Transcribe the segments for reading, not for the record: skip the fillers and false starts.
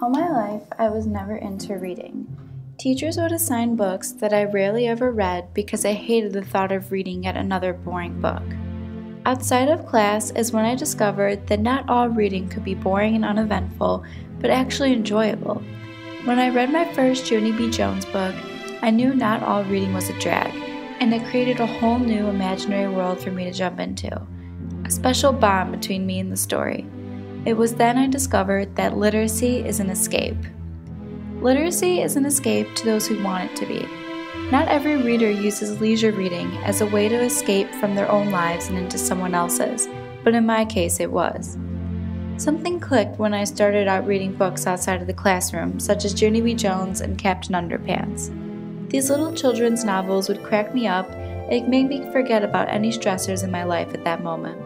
All my life, I was never into reading. Teachers would assign books that I rarely ever read because I hated the thought of reading yet another boring book. Outside of class is when I discovered that not all reading could be boring and uneventful, but actually enjoyable. When I read my first Junie B. Jones book, I knew not all reading was a drag, and it created a whole new imaginary world for me to jump into. A special bond between me and the story. It was then I discovered that literacy is an escape. Literacy is an escape to those who want it to be. Not every reader uses leisure reading as a way to escape from their own lives and into someone else's, but in my case it was. Something clicked when I started out reading books outside of the classroom, such as Junie B. Jones and Captain Underpants. These little children's novels would crack me up and make me forget about any stressors in my life at that moment.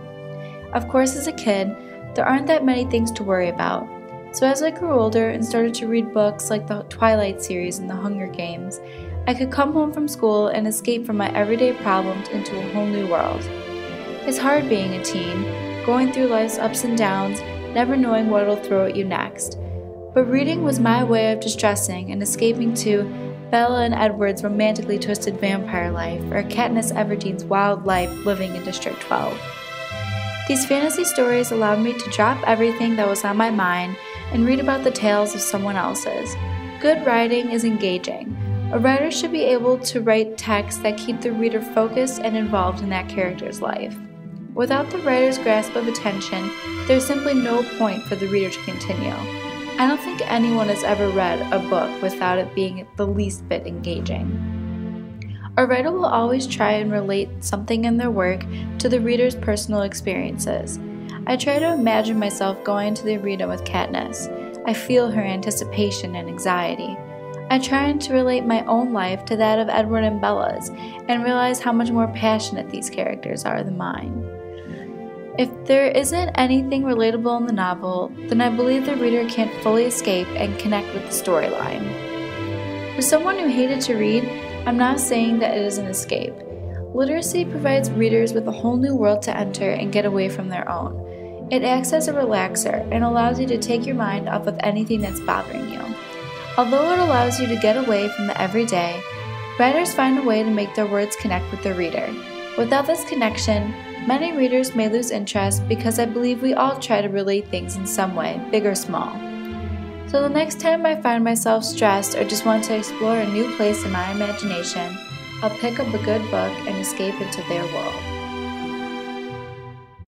Of course, as a kid, there aren't that many things to worry about. So as I grew older and started to read books like the Twilight series and the Hunger Games, I could come home from school and escape from my everyday problems into a whole new world. It's hard being a teen, going through life's ups and downs, never knowing what it'll throw at you next. But reading was my way of distressing and escaping to Bella and Edward's romantically twisted vampire life, or Katniss Everdeen's wild life living in District 12. These fantasy stories allowed me to drop everything that was on my mind and read about the tales of someone else's. Good writing is engaging. A writer should be able to write texts that keep the reader focused and involved in that character's life. Without the writer's grasp of attention, there's simply no point for the reader to continue. I don't think anyone has ever read a book without it being the least bit engaging. A writer will always try and relate something in their work to the reader's personal experiences. I try to imagine myself going to the arena with Katniss. I feel her anticipation and anxiety. I try to relate my own life to that of Edward and Bella's and realize how much more passionate these characters are than mine. If there isn't anything relatable in the novel, then I believe the reader can't fully escape and connect with the storyline. For someone who hated to read, I'm not saying that it is an escape. Literacy provides readers with a whole new world to enter and get away from their own. It acts as a relaxer and allows you to take your mind off of anything that's bothering you. Although it allows you to get away from the everyday, writers find a way to make their words connect with the reader. Without this connection, many readers may lose interest because I believe we all try to relate things in some way, big or small. So the next time I find myself stressed or just want to explore a new place in my imagination, I'll pick up a good book and escape into their world.